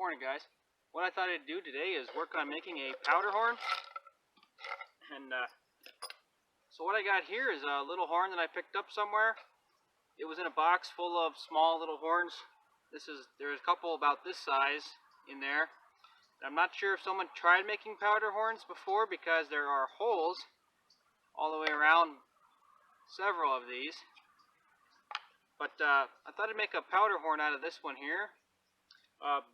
Morning, guys. What I thought I'd do today is work on making a powder horn. And so what I got here is a little horn that I picked up somewhere. It was in a box full of small little horns. There's a couple about this size in there. I'm not sure if someone tried making powder horns before because there are holes all the way around several of these. But I thought I'd make a powder horn out of this one here.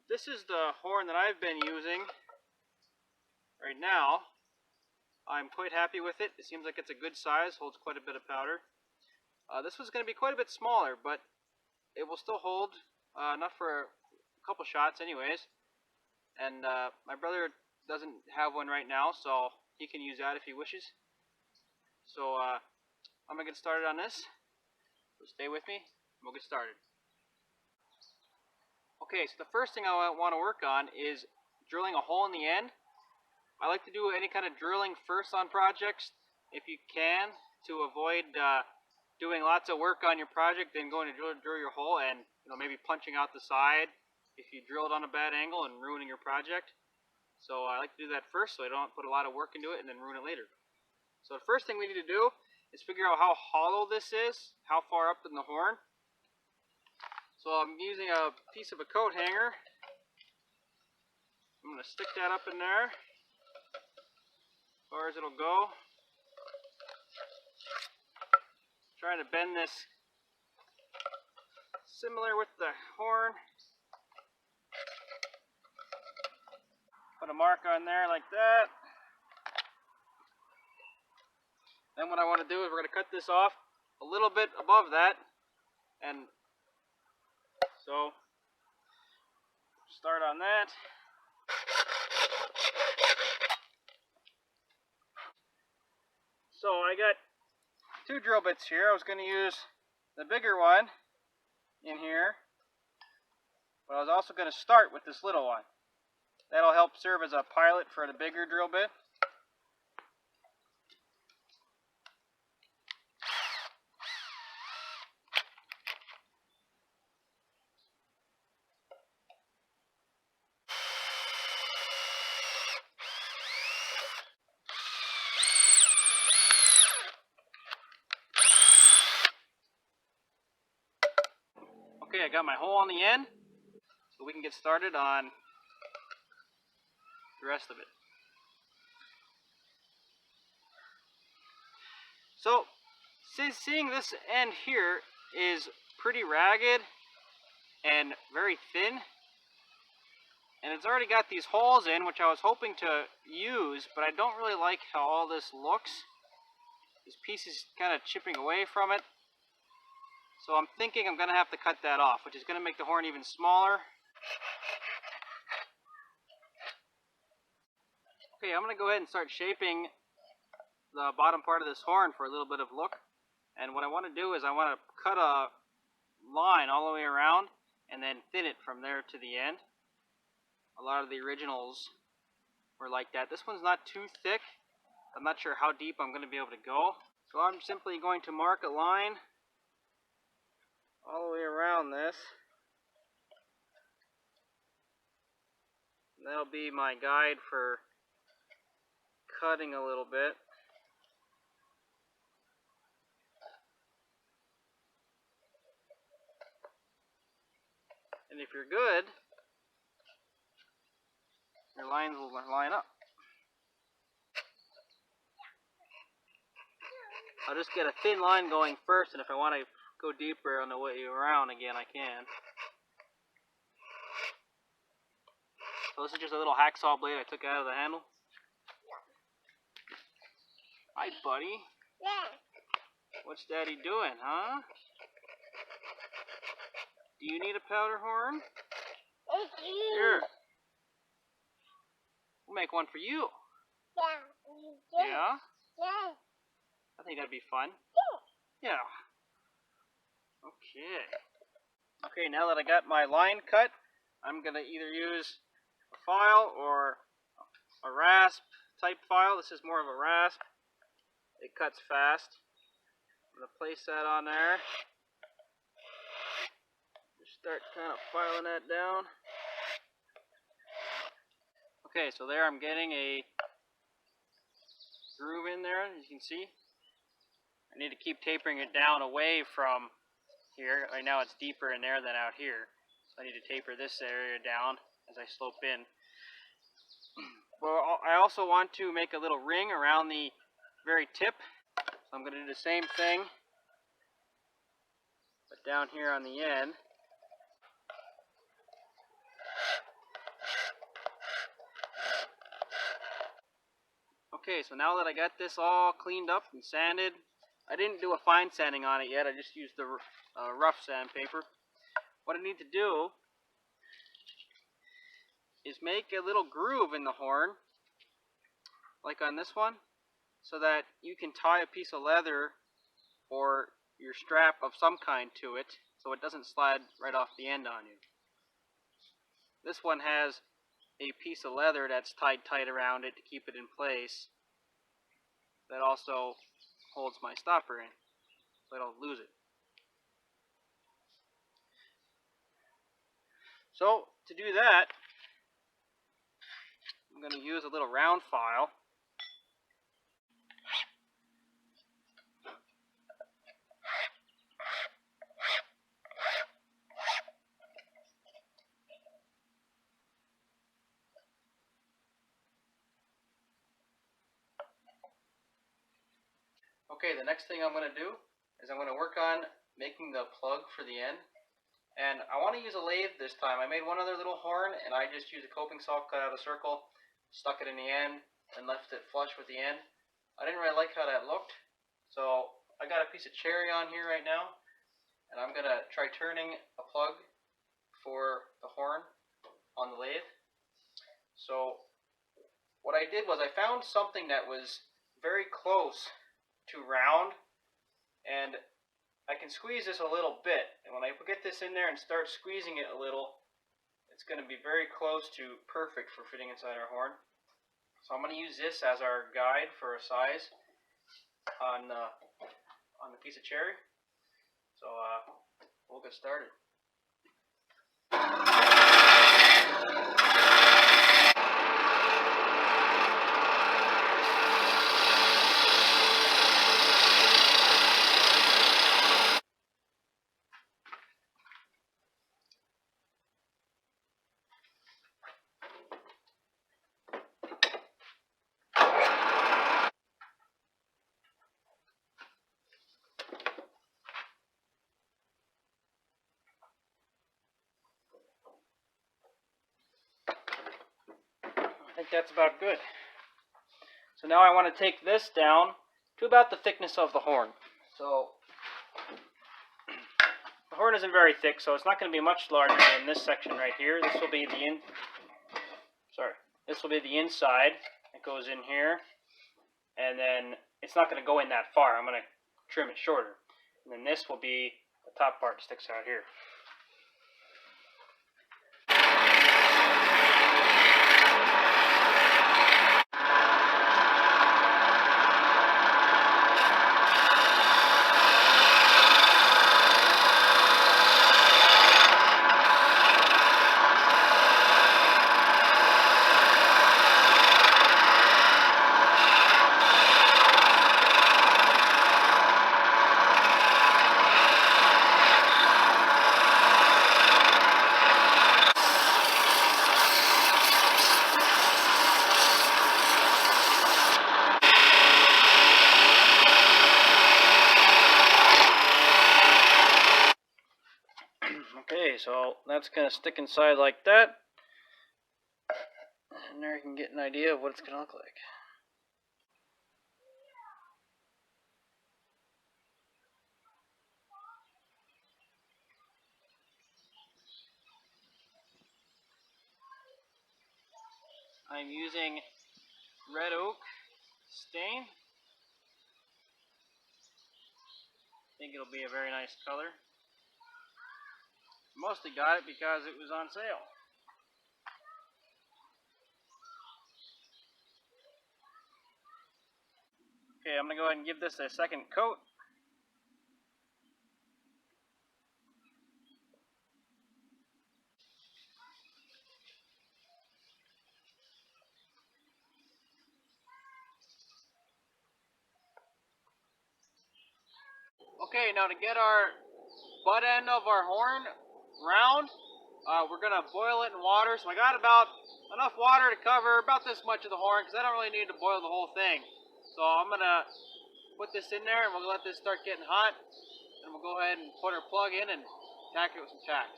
This is the horn that I've been using right now. I'm quite happy with it. It seems like it's a good size, holds quite a bit of powder. This was going to be quite a bit smaller, but it will still hold enough for a couple shots anyways. And my brother doesn't have one right now, so he can use that if he wishes. So I'm going to get started on this. So stay with me, and we'll get started. Okay, so the first thing I want to work on is drilling a hole in the end. I like to do any kind of drilling first on projects, if you can, to avoid doing lots of work on your project, then going to drill your hole and maybe punching out the side if you drilled on a bad angle and ruining your project. So I like to do that first so I don't put a lot of work into it and then ruin it later. So the first thing we need to do is figure out how hollow this is, how far up in the horn. So I'm using a piece of a coat hanger. I'm going to stick that up in there as far as it'll go. Trying to bend this similar with the horn. Put a mark on there like that. Then what I want to do is we're going to cut this off a little bit above that. And so start on that. So I got two drill bits here. I was going to use the bigger one in here, but I was also going to start with this little one. That'll help serve as a pilot for the bigger drill bit. Okay, I got my hole on the end, so we can get started on the rest of it. So, seeing this end here is pretty ragged and very thin, and it's already got these holes in, which I was hoping to use, but I don't really like how all this looks. These pieces kind of chipping away from it. So I'm thinking I'm going to have to cut that off, which is going to make the horn even smaller. Okay, I'm going to go ahead and start shaping the bottom part of this horn for a little bit of look. And what I want to do is I want to cut a line all the way around and then thin it from there to the end. A lot of the originals were like that. This one's not too thick. I'm not sure how deep I'm going to be able to go. So I'm simply going to mark a line all the way around this. And that'll be my guide for cutting a little bit. And if you're good, your lines will line up. I'll just get a thin line going first, and if I want to go deeper on the way around again, I can. So this is just a little hacksaw blade I took out of the handle. Hi, buddy. Yeah. What's Daddy doing, huh? Do you need a powder horn? Here. We'll make one for you. Yeah. Yeah? Yeah. I think that'd be fun. Yeah. Okay. Okay, now that I got my line cut, I'm going to either use a file or a rasp type file. This is more of a rasp. It cuts fast. I'm going to place that on there. Just start kind of filing that down. Okay, so there I'm getting a groove in there, as you can see. I need to keep tapering it down away from here. Right now it's deeper in there than out here. So I need to taper this area down as I slope in. Well, I also want to make a little ring around the very tip. So I'm going to do the same thing, but down here on the end. Okay, so now that I got this all cleaned up and sanded, I didn't do a fine sanding on it yet. I just used the rough sandpaper. What I need to do is make a little groove in the horn, like on this one, so that you can tie a piece of leather or your strap of some kind to it, so it doesn't slide right off the end on you. This one has a piece of leather that's tied tight around it to keep it in place. That also holds my stopper in, so I don't lose it. So to do that, I'm going to use a little round file. Okay, the next thing I'm going to do is I'm going to work on making the plug for the end. And I want to use a lathe this time. I made one other little horn, and I just used a coping saw, cut out a circle, stuck it in the end, and left it flush with the end. I didn't really like how that looked, so I got a piece of cherry on here right now, and I'm going to try turning a plug for the horn on the lathe. So what I did was I found something that was very close to round, and I can squeeze this a little bit, and when I get this in there and start squeezing it a little, it's going to be very close to perfect for fitting inside our horn. So I'm going to use this as our guide for a size on the piece of cherry. So we'll get started. I think that's about good. So now I want to take this down to about the thickness of the horn. So the horn isn't very thick, so it's not going to be much larger than this section right here. This will be the inside. It goes in here, and then it's not going to go in that far. I'm going to trim it shorter, and then this will be the top part that sticks out here. Okay, so that's going to stick inside like that. And there you can get an idea of what it's going to look like. I'm using red oak stain. I think it'll be a very nice color. Mostly got it because it was on sale. Okay, I'm going to go ahead and give this a second coat. Okay, now to get our butt end of our horn round, we're gonna boil it in water. So I got about enough water to cover about this much of the horn because I don't really need to boil the whole thing. So I'm gonna put this in there and we'll let this start getting hot, and we'll go ahead and put our plug in and tack it with some tacks.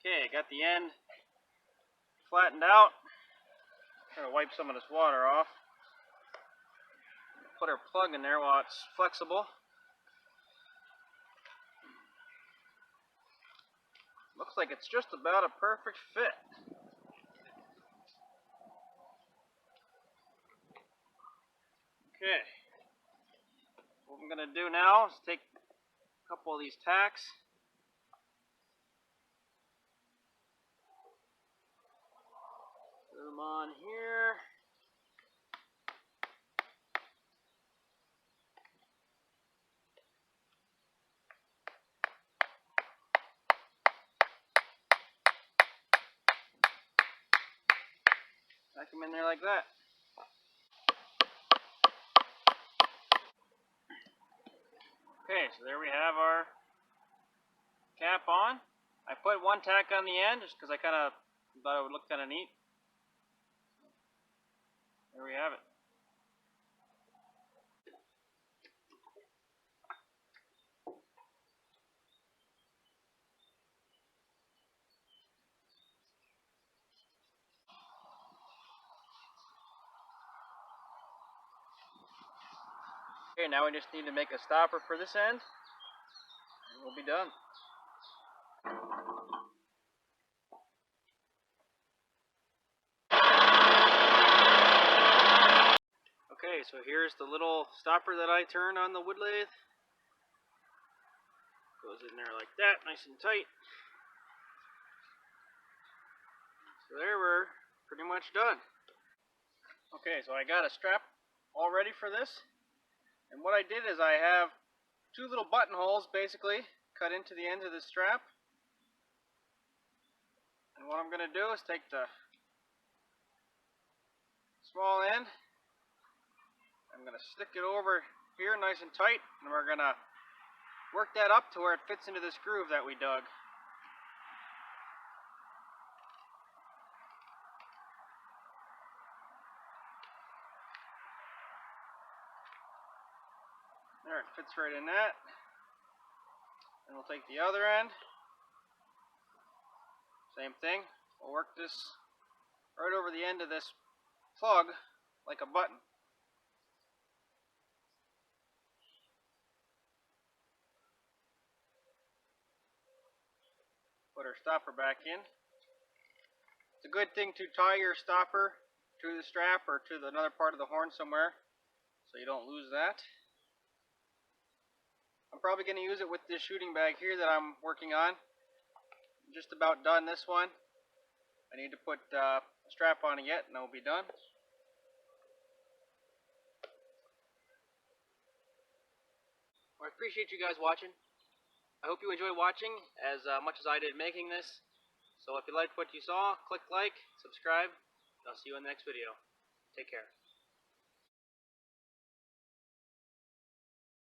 Okay, got the end flattened out. I'm gonna wipe some of this water off. Put our plug in there while it's flexible. Looks like it's just about a perfect fit. Okay. What I'm gonna do now is take a couple of these tacks. Put them on here. Tack them in there like that. Okay, so there we have our cap on. I put one tack on the end just because I kind of thought it would look kind of neat. There we have it. Okay, now we just need to make a stopper for this end, and we'll be done. Okay, so here's the little stopper that I turned on the wood lathe. Goes in there like that, nice and tight. So there, we're pretty much done. Okay, so I got a strap all ready for this. And what I did is I have two little buttonholes basically cut into the ends of the strap. And what I'm going to do is take the small end, I'm going to stick it over here nice and tight, and we're going to work that up to where it fits into this groove that we dug. There, it fits right in that. And we'll take the other end. Same thing. We'll work this right over the end of this plug like a button. Put our stopper back in. It's a good thing to tie your stopper to the strap or to another part of the horn somewhere so you don't lose that. I'm probably going to use it with this shooting bag here that I'm working on. I'm just about done this one. I need to put a strap on it yet and I'll be done. Well, I appreciate you guys watching. I hope you enjoyed watching as much as I did making this. So if you liked what you saw, click like, subscribe, and I'll see you in the next video. Take care.